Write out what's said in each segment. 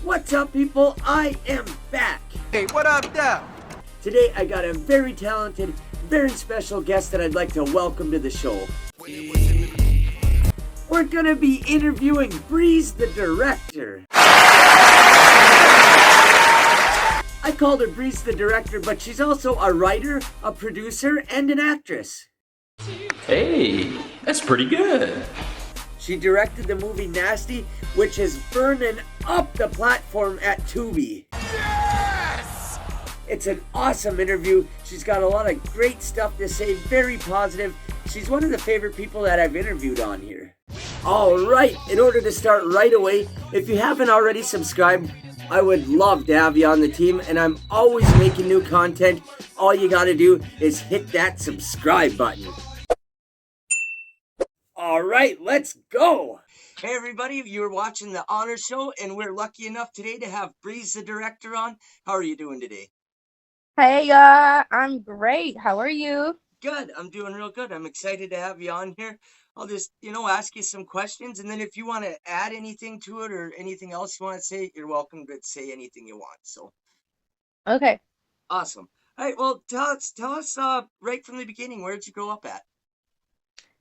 What's up, people? I am back. Hey, what up, Dap? Today I got a very talented, very special guest that I'd like to welcome to the show. We're gonna be interviewing Breeze the director. I called her Breeze the director, but she's also a writer, a producer, and an actress. Hey, that's pretty good. She directed the movie Nasty, which is burning up the platform at Tubi. Yes! It's an awesome interview. She's got a lot of great stuff to say, very positive. She's one of the favorite people that I've interviewed on here. Alright, in order to start right away, if you haven't already subscribed, I would love to have you on the team, and I'm always making new content. All you gotta do is hit that subscribe button. Alright, let's go! Hey everybody, you're watching the Honor Show, and we're lucky enough today to have Breeze the director on. How are you doing today? Hey y'all, I'm great. How are you? Good, I'm doing real good. I'm excited to have you on here. I'll just, ask you some questions, and then if you want to add anything to it or anything else you want to say, you're welcome to say anything you want. So, Okay. awesome. All right, well, tell us right from the beginning, where did you grow up at?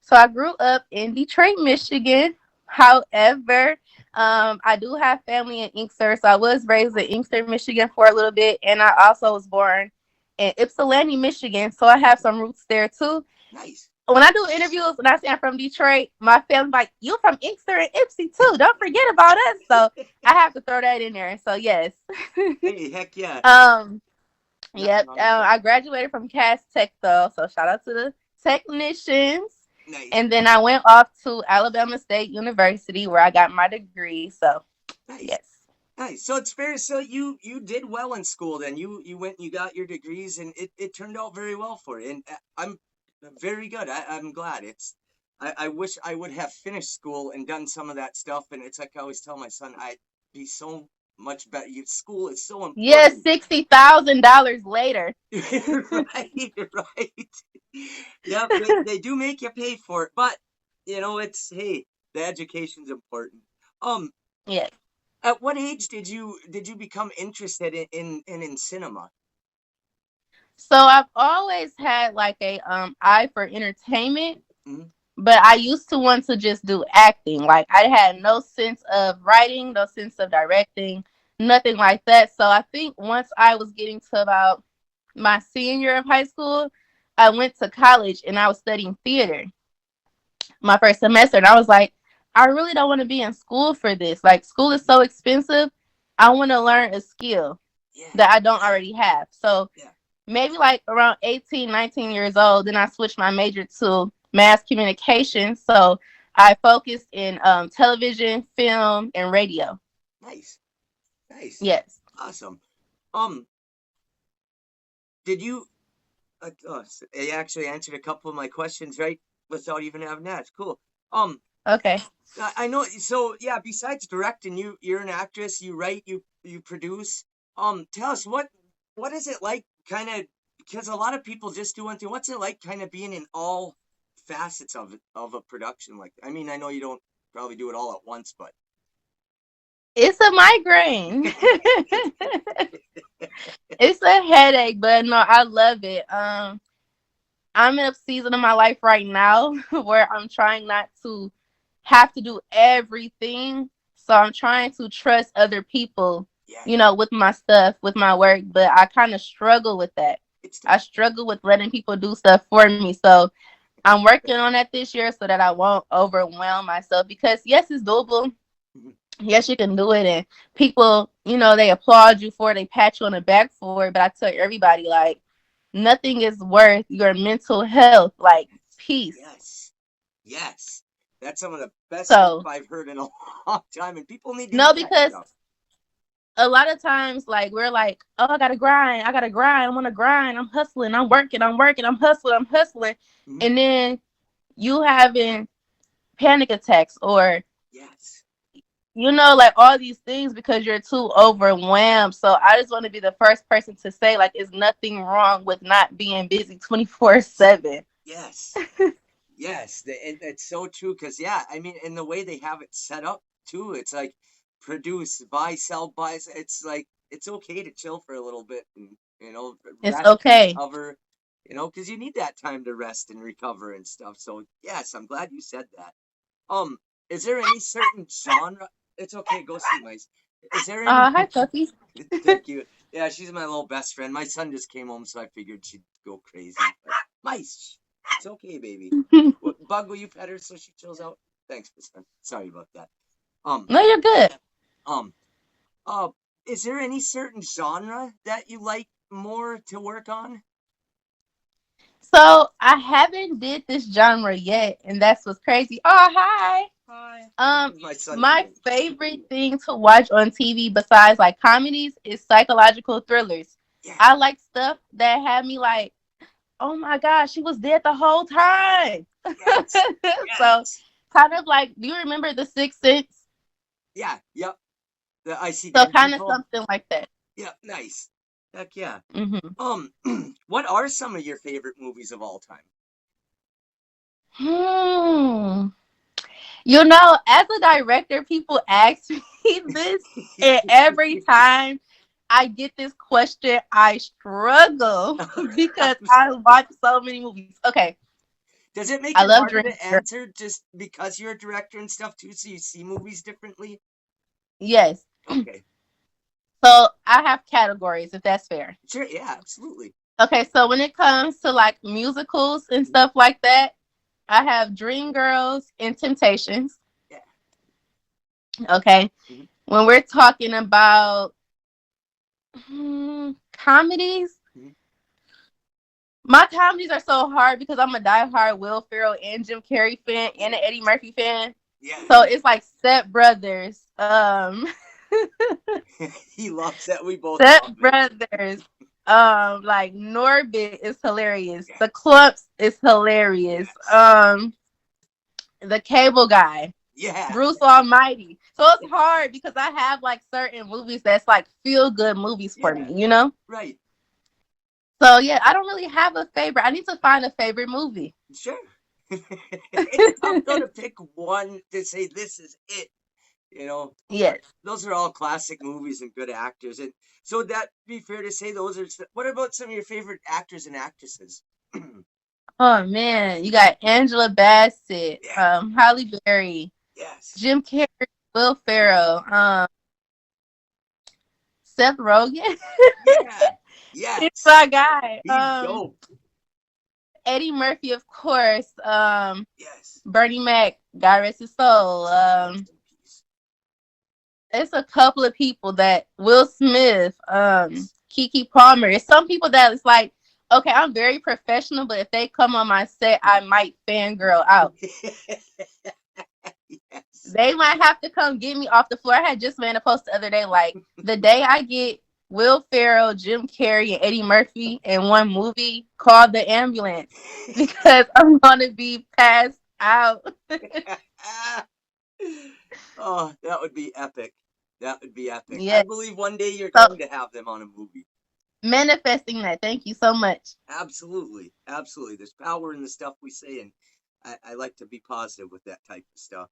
So I grew up in Detroit, Michigan. However, I do have family in Inkster, so I was raised in Inkster, Michigan for a little bit, and I also was born in Ypsilanti, Michigan, so I have some roots there too. Nice. When I do interviews and I say I'm from Detroit, my family's like, "You from Inkster and Ypsi too? Don't forget about us." So I have to throw that in there. So yes. Hey, heck yeah. Yep. I graduated from Cass Tech though, so shout out to the technicians. Nice. And then I went off to Alabama State University where I got my degree. So Nice. yes. Nice. So it's fair. So you did well in school then. You went and you got your degrees, and it turned out very well for you. And I'm very good. I'm glad. I wish I would have finished school and done some of that stuff. And it's like I always tell my son, I'd be so much better. School is so important. Yes, $60,000 later. Right. Yep, they do make you pay for it, but it's the education's important. Yes. At what age did you become interested in cinema? So I've always had like a eye for entertainment, Mm-hmm. but I used to want to just do acting. Like I had no sense of writing, no sense of directing, nothing like that. So I think once I was getting to about my senior year of high school, I went to college and I was studying theater my first semester, and I was like, I really don't want to be in school for this. Like school is so expensive. I want to learn a skill that I don't already have. So maybe like around 18, 19 years old, then I switched my major to mass communication. So I focused in television, film, and radio. Nice. Yes. Awesome. Did you? You actually answered a couple of my questions right without even having that. Cool. Okay. I know. So yeah. Besides directing, you're an actress. You write. You produce. Tell us what is it like? Kind of, because a lot of people just do one thing. What's it like, kind of being in all facets of a production? Like, I mean, I know you don't probably do it all at once, but it's a migraine. It's a headache, but no, I love it. I'm in a season of my life right now where I'm trying not to have to do everything. So I'm trying to trust other people, with my stuff, with my work, but I kind of struggle with that. I struggle with letting people do stuff for me. So I'm working on that this year so that I won't overwhelm myself, because yes, it's doable. Yes, you can do it, and people, they applaud you for it, they pat you on the back for it, but I tell everybody, like, nothing is worth your mental health, like, peace. Yes. That's some of the best stuff I've heard in a long time, and people need to hear because that stuff. A lot of times, like, we're like, oh, I gotta grind, I want to grind, I'm hustling, I'm working, I'm hustling, Mm-hmm. And then you having panic attacks or like all these things because you're too overwhelmed. So I just want to be the first person to say, like, there's nothing wrong with not being busy 24/7. Yes. Yes. It's so true. Because, I mean, in the way they have it set up, too, it's like produce, buy, sell, buy. It's like it's okay to chill for a little bit and It's rest, okay. recover. Because you need that time to rest and recover and stuff. So yes, I'm glad you said that. Um, is there any certain genre? It's okay. Go see Mice. Is there any? Hi, Puppy. Thank you. Yeah, she's my little best friend. My son just came home, so I figured she'd go crazy. But Mice, it's okay, baby. Bug, will you pet her so she chills out? Thanks, my son. Sorry about that. Um, No, you're good. um, uh, is there any certain genre that you like more to work on? So I haven't did this genre yet, and that's what's crazy. Oh, hi. Hi. Um, My son came my home. favorite thing to watch on TV besides like comedies is psychological thrillers. Yeah. I like stuff that had me like, oh my gosh, she was dead the whole time. Yes. So Yes. kind of like, do you remember The Sixth Sense? Yeah. Yep. I see So dead kind of people. something like that. Yeah. Nice. Heck yeah. Hmm. What are some of your favorite movies of all time? Hmm. You know, as a director, people ask me this, and every time I get this question, I struggle because I watch so many movies. Okay, Does it make I it love harder Dream. to answer just because you're a director and stuff too, so you see movies differently? Yes. Okay. So I have categories, if that's fair. Sure. Yeah. Absolutely. Okay, so when it comes to like musicals and stuff like that, I have Dreamgirls and Temptations. Yeah. Okay. Hmm. When we're talking about comedies, Hmm. my comedies are so hard because I'm a diehard Will Ferrell and Jim Carrey fan and an Eddie Murphy fan. Yeah. So it's like Step Brothers. He loves that. We both Step love it. Brothers. Like Norbit is hilarious. Yeah. The Clumps is hilarious. Yes. The Cable Guy. Yeah. Bruce Almighty. So it's hard because I have like certain movies that's like feel good movies for Yeah. me, you know? Right. So yeah, I don't really have a favorite. I need to find a favorite movie. Sure. It's tough though to pick one to say this is it. But Yes. those are all classic movies and good actors. And so would that be fair to say those are? What about some of your favorite actors and actresses? Oh man, you got Angela Bassett, Yeah. Halle Berry, Yes. Jim Carrey, Will Ferrell, Seth Rogen. Yeah. It's Yes. my guy. He's dope. Eddie Murphy, of course. Yes. Bernie Mac, God rest his soul. Rest in peace. It's a couple of people that Will Smith, Yes. Kiki Palmer. It's some people that it's like, okay, I'm very professional, but if they come on my set, I might fangirl out. Yes. They might have to come get me off the floor. I had just made a post the other day, like the day I get Will Ferrell, Jim Carrey, and Eddie Murphy in one movie, call the ambulance because I'm gonna be passed out. Oh, that would be epic. That would be epic. I Yes. believe one day you're So going to have them on a movie. manifesting that. Thank you so much. Absolutely. Absolutely. There's power in the stuff we say, and I like to be positive with that type of stuff.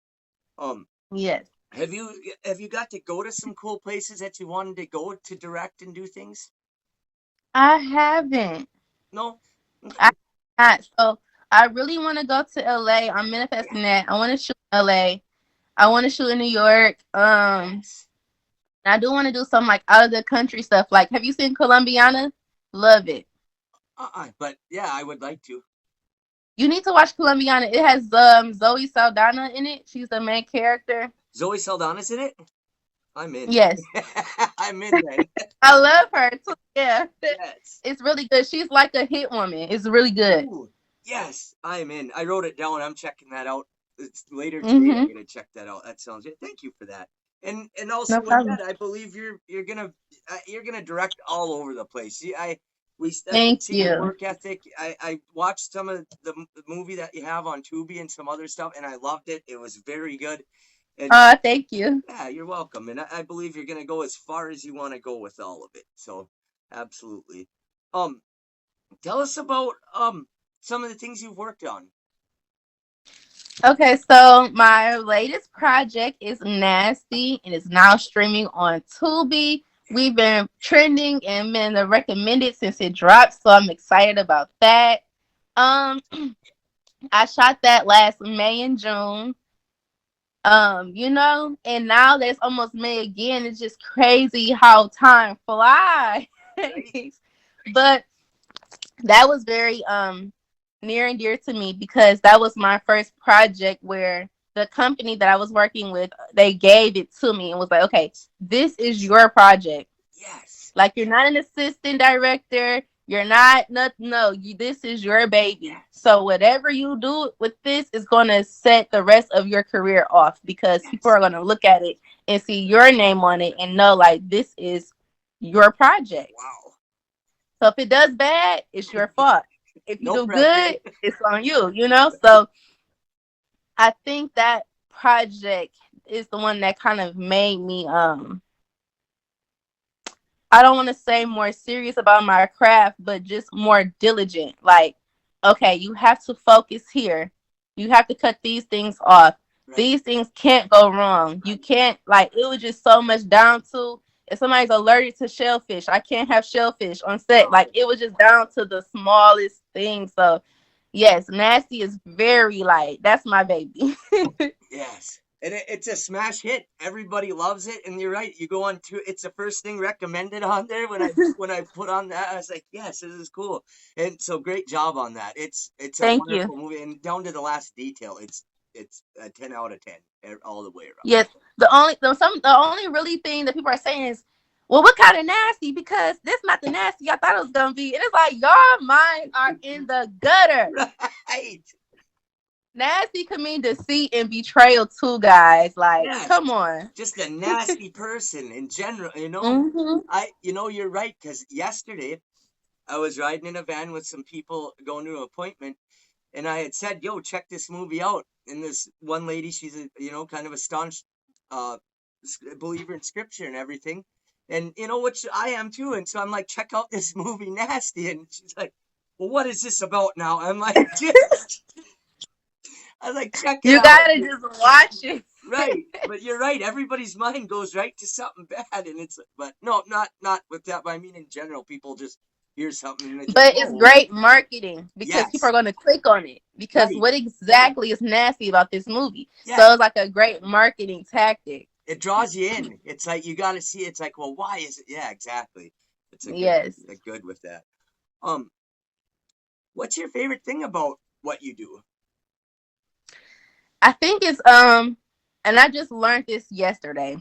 Um, Yes. have you got to go to some cool places that you wanted to go to direct and do things? I haven't. No? I Okay. not. So I really want to go to LA. I'm Yeah. manifesting that. I want to shoot in LA. I want to shoot in New York. Yes. I do want to do some like out of the country stuff. Like, have you seen Colombiana? Love it. But yeah, I would like to. You need to watch Colombiana. It has Zoe Saldana in it. She's the main character. Zoe Saldana's in it? I'm in. Yes, I'm in then. I love her too. Yeah, Yes. it's really good. She's like a hit woman. It's really good. Ooh, yes, I'm in. I wrote it down. I'm checking that out. It's later today. I'm Mhm. gonna check that out. That sounds good. Thank you for that. And also No with problem. that, I believe you're gonna direct all over the place. See, I can Thank see your you. work ethic. I watched some of the movie that you have on Tubi and some other stuff, and I loved it. It was very good. And Thank you. yeah, you're welcome. And I believe you're gonna go as far as you want to go with all of it. So absolutely. Um, Tell us about some of the things you've worked on. Okay, so my latest project is Nasty and is now streaming on Tubi. We've been trending and been recommended since it dropped, so I'm excited about that. Um, I shot that last May and June. And now that it's almost May again, it's just crazy how time flies. But that was very near and dear to me because that was my first project where the company that I was working with, they gave it to me and was like, okay, this is your project. Yes. Like, you're not an assistant director. You're not, no, this is your baby. So whatever you do with this is going to set the rest of your career off because people are going to look at it and see your name on it and know, like, this is your project. Wow. So if it does bad, it's your fault. If you do good, it's on you, Right. So I think that project is the one that kind of made me I don't want to say more serious about my craft, but just more diligent. Like, okay, you have to focus here. You have to cut these things off. Right. These things can't go wrong. You can't, like, it was just so much down to if somebody's allergic to shellfish, I can't have shellfish on set. Like, it was just down to the smallest thing. So, yes, Nasty is very, like, that's my baby. Yes. And it's a smash hit. Everybody loves it. And you're right. You go on to it's the first thing recommended on there. When I put on that, I was like, yes, this is cool. And so great job on that. It's a Thank you. wonderful movie, and down to the last detail, it's a 10 out of 10 all the way around. Yes, the only really thing that people are saying is, well, what kind of nasty? Because this not the nasty I thought it was gonna be, and it's like your minds are in the gutter. Right. Nasty can mean deceit and betrayal too, guys. Like, Yes. come on. Just a nasty person in general, you're right, because yesterday I was riding in a van with some people going to an appointment, and I had said, yo, check this movie out. And this one lady, she's kind of a staunch uh believer in scripture and everything, and which I am too. And so I'm like, check out this movie Nasty. And she's like, well, what is this about now? I'm like, I was like, check it You out. gotta just watch it. Right, but you're right. Everybody's mind goes right to something bad, and but no, not with that. But I mean, in general, people just hear something. And But it's great marketing because Yes. people are going to click on it. Because Right. what exactly is nasty about this movie? Yes. So it's like a great marketing tactic. It draws you in. It's like you got to see. It's like, well, why is it? Yeah, exactly. It's Yes. a good with that. What's your favorite thing about what you do? I think it's and I just learned this yesterday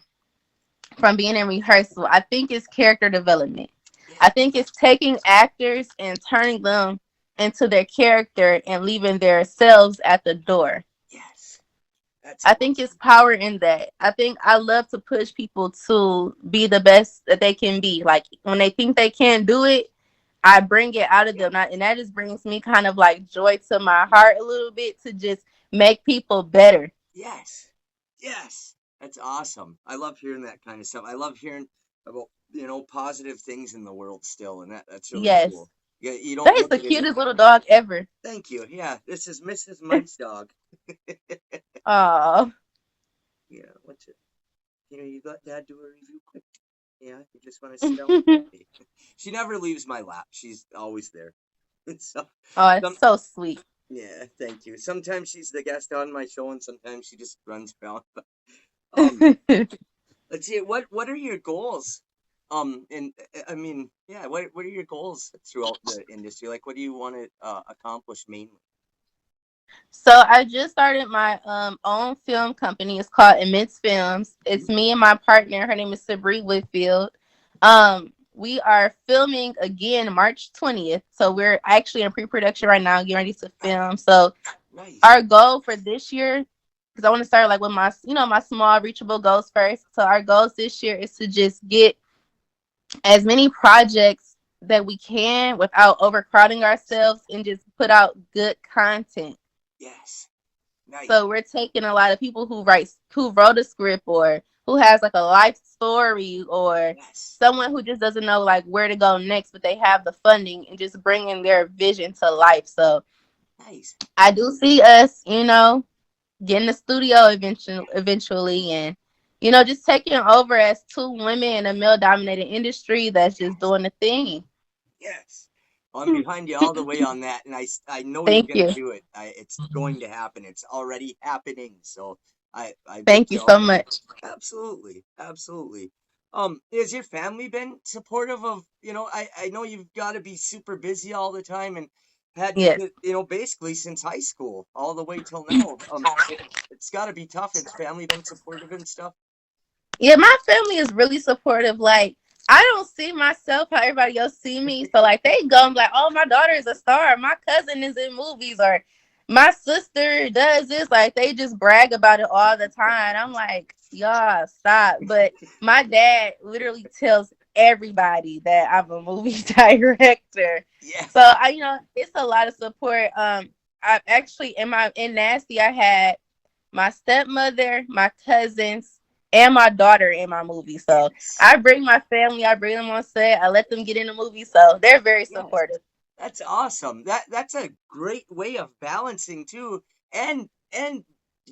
from being in rehearsal. I think it's character development. I think it's taking actors and turning them into their character and leaving their selves at the door. Yes. I think it's power in that. I think I love to push people to be the best that they can be. Like, when they think they can't do it, I bring it out of them. And that just brings me kind of like joy to my heart a little bit to just make people better. Yes. Yes. That's awesome. I love hearing that kind of stuff. I love hearing about, positive things in the world still. And that's really Yes. cool. Yeah, you don't That is look the at it- cutest little dog ever. Thank you. Yeah, this is Mrs. Mike's dog. Oh. Yeah, what's it? You let Dad do a review quick. Yeah, you just want to sit down. She never leaves my lap. She's always there. So, Oh, it's so sweet. yeah, thank you. Sometimes she's the guest on my show, and sometimes she just runs around. But, let's see. What are your goals? And I mean, yeah. What are your goals throughout the industry? Like, what do you want to accomplish mainly? So I just started my own film company. It's called Immense Films. It's me and my partner. Her name is Sabri Whitfield. We are filming again March 20th. So we're actually in pre-production right now, getting ready to film. So Nice. our goal for this year, because I want to start like with my small reachable goals first. So our goals this year is to just get as many projects that we can without overcrowding ourselves and just put out good content. Yes. Nice. So we're taking a lot of people who wrote a script or who has like a life story or someone who just doesn't know like where to go next, but they have the funding and just bringing their vision to life. So nice. I do see us, getting a studio eventually, and just taking over as two women in a male dominated industry that's just doing the thing. Yes. Well, I'm behind you all the way on that, and I know you're Thank gonna you. do it. It's going to happen. It's already happening. So I wish Thank you you all so the much. absolutely, absolutely. Has your family been supportive of, I know you've got to be super busy all the time and had Yes. basically since high school all the way till now. It's got to be tough. Has family been supportive and stuff? Yeah, my family is really supportive. Like, I don't see myself how everybody else see me. So like they go and be like, oh, my daughter is a star. My cousin is in movies, or my sister does this. Like they just brag about it all the time. I'm like, y'all stop. But my dad literally tells everybody that I'm a movie director. Yeah. So it's a lot of support. I actually in Nasty, I had my stepmother, my cousins, and my daughter in my movie. So Yes. I bring my family, I bring them on set, I let them get in the movie. So they're very Yes. supportive. That's awesome. That's a great way of balancing too, and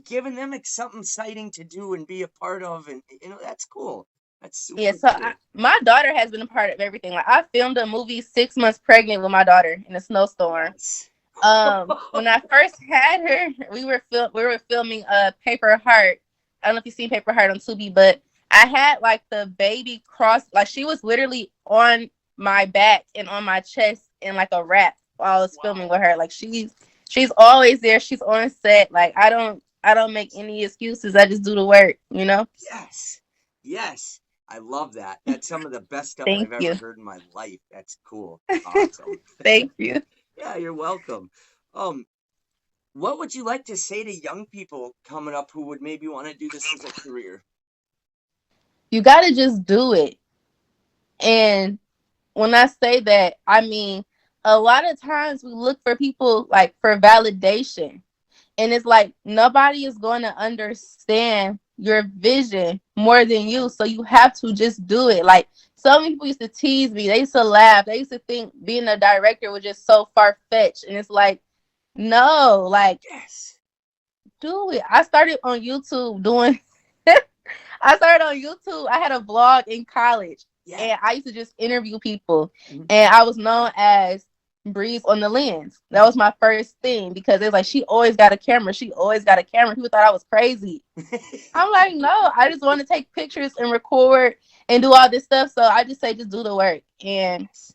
giving them something exciting to do and be a part of, and that's cool. That's Yeah, super so cool. my daughter has been a part of everything. Like I filmed a movie 6 months pregnant with my daughter in a snowstorm. Yes. When I first had her, we were filming Paper Heart. I don't know if you've seen Paper Heart on Tubi, but I had like the baby cross, like she was literally on my back and on my chest in like a wrap while I was filming Wow. with her. Like she's always there. She's on set. Like I don't make any excuses. I just do the work. Yes. Yes. I love that. That's some of the best stuff Thank I've ever you. heard in my life. That's cool. Awesome. Thank you. Yeah, you're welcome. Um, what would you like to say to young people coming up who would maybe want to do this as a career? You gotta just do it. And when I say that, I mean a lot of times we look for people like for validation. And it's like nobody is going to understand your vision more than you. So you have to just do it. Like so many people used to tease me. They used to laugh. They used to think being a director was just so far fetched. And it's like, no, like Yes. do it. I started on YouTube doing I started on YouTube. I had a vlog in college, Yeah. and I used to just interview people. Mhm. And I was known as Breeze on the Lens. That was my first thing because it's like she always got a camera. She always got a camera. People thought I was crazy. I'm like, no, I just want to take pictures and record and do all this stuff. So I just say, just do the work. And Yes.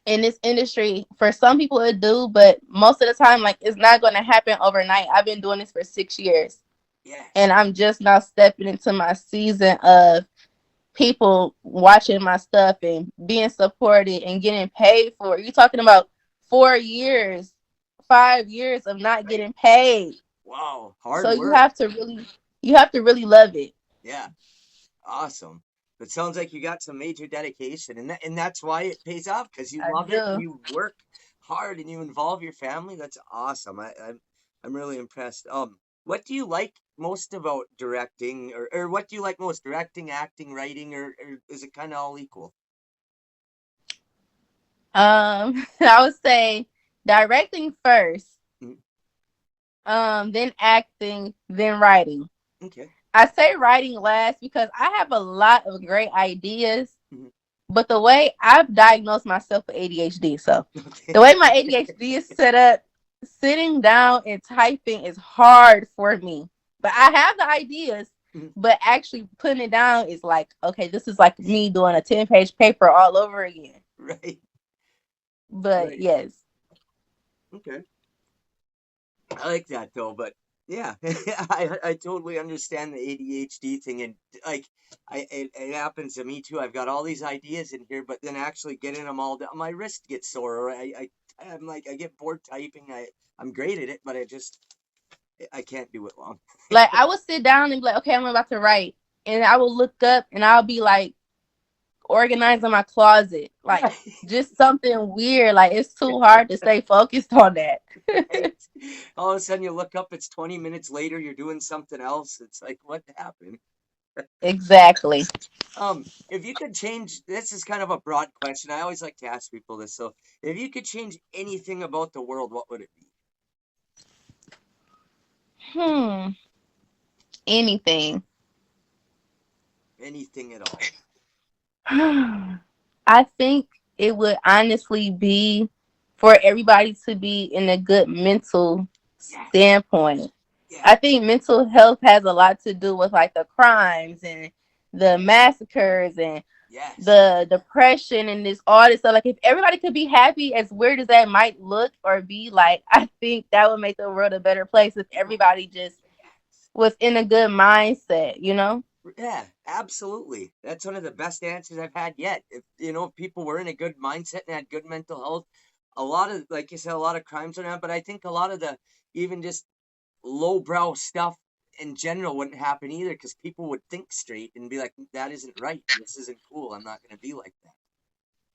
in this industry, for some people it do, but most of the time, like it's not going to happen overnight. I've been doing this for 6 years. Yes. And I'm just now stepping into my season of people watching my stuff and being supported and getting paid for it. You're talking about 4 years, 5 years of not Right. getting paid. Wow. So Hard you work. have to really love it. Yeah. Awesome. It sounds like you got some major dedication, and that's why it pays off because you I love it and do. you work hard and you involve your family. That's awesome. I'm really impressed. What do you like most about directing, or what do you like most? Directing, acting, writing, or is it kind of all equal? I would say directing first, Mm. then acting, then writing. Okay. I say writing last because I have a lot of great ideas, Mhm. but the way I've diagnosed myself with ADHD, so Okay. the way my ADHD is set up, sitting down and typing is hard for me. But I have the ideas, Mhm. but actually putting it down is like, okay, this is like me doing a 10-page paper all over again. Right. But Right. yes, Okay. I like that though, but yeah, I totally understand the ADHD thing, and like it happens to me too. I've got all these ideas in here, but then actually getting them all down, my wrist gets sore. Or I'm like I get bored typing. I'm great at it, but I can't do it long. like I would sit down and be like, okay, I'm about to write. And I will look up and I'll be like organizing my closet. Like Right. just something weird. Like it's too hard to stay focused on that. Right. All of a sudden you look up, it's 20 minutes later, you're doing something else. It's like, what happened? Exactly. If you could change, this is kind of a broad question. I always like to ask people this. So, if you could change anything about the world, what would it be? Hmm. Anything. Anything at all. I think it would honestly be for everybody to be in a good mental standpoint. Yeah. I think mental health has a lot to do with like the crimes and the massacres and the depression and this all this stuff. Like if everybody could be happy, as weird as that might look or be, like I think that would make the world a better place if everybody just was in a good mindset, you know? Yeah, absolutely. That's one of the best answers I've had yet. If if people were in a good mindset and had good mental health, a lot of, like you said, a lot of crimes would happen. But I think a lot of the even just lowbrow stuff in general wouldn't happen either, because people would think straight and be like, that isn't right. This isn't cool. I'm not going to be like that.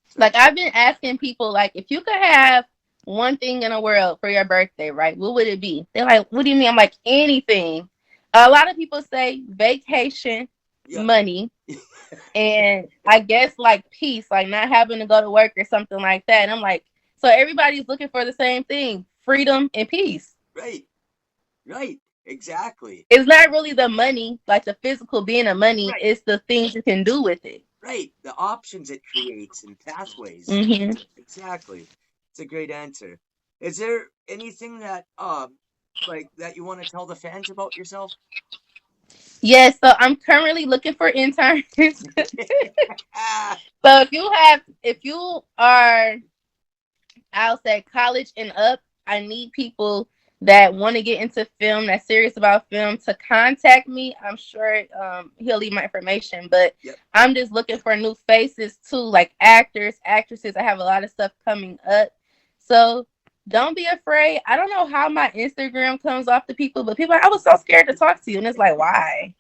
So, like I've been asking people, like, if you could have one thing in the world for your birthday, right? What would it be? They're like, what do you mean? I'm like, anything. A lot of people say vacation, money, and I guess like peace, like not having to go to work or something like that. And I'm like, so everybody's looking for the same thing, freedom and peace. Right. Exactly. It's not really the money, like the physical being of money. Right. It's the things you can do with it. Right. The options it creates and pathways. Mm-hmm. Exactly. It's a great answer. Is there anything that that you want to tell the fans about yourself? Yes, so I'm currently looking for interns. So if you are, I'll say college and up, I need people that want to get into film, that's serious about film, to contact me. I'm sure he'll leave my information, but I'm just looking for new faces too, like actors, actresses. I have a lot of stuff coming up. So don't be afraid. I don't know how my Instagram comes off to people, but people, I was so scared to talk to you. And it's like, why?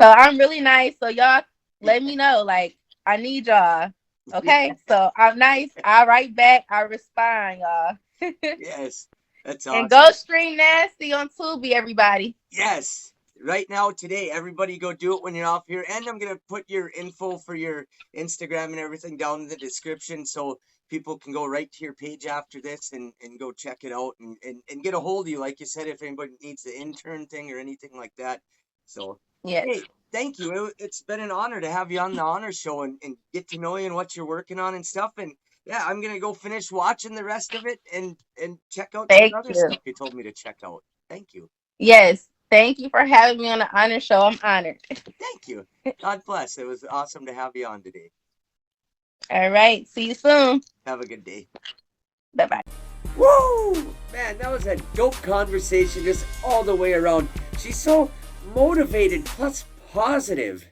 So I'm really nice. So y'all let me know. Like, I need y'all. Okay? So I'm nice. I write back. I respond, y'all. Yes. That's awesome. And go stream Nasty on Tubi, everybody. Yes. Right now, today, everybody go do it when you're off here. And I'm going to put your info for your Instagram and everything down in the description, so people can go right to your page after this and go check it out and get a hold of you, like you said, if anybody needs the intern thing or anything like that. So, hey, thank you. It's been an honor to have you on the Honor Show and get to know you and what you're working on and stuff. And yeah, I'm going to go finish watching the rest of it and check out the other stuff you told me to check out. Thank you. Yes. Thank you for having me on the Honor Show. I'm honored. Thank you. God bless. It was awesome to have you on today. All right. See you soon. Have a good day. Bye-bye. Woo! Man, that was a dope conversation just all the way around. She's so motivated plus positive.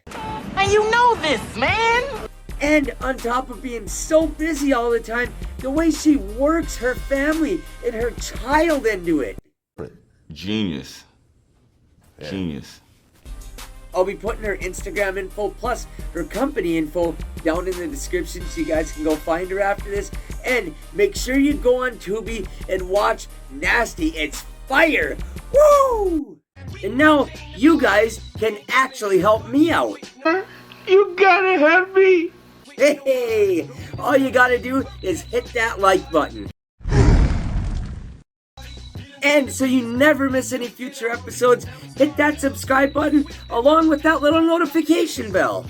And you know this, man! And on top of being so busy all the time, the way she works her family and her child into it. Genius. Yeah. Genius. I'll be putting her Instagram info plus her company info down in the description so you guys can go find her after this. And make sure you go on Tubi and watch Nasty. It's fire! Woo! And now you guys can actually help me out. You gotta help me! Hey! All you gotta do is hit that like button. And so you never miss any future episodes, hit that subscribe button along with that little notification bell.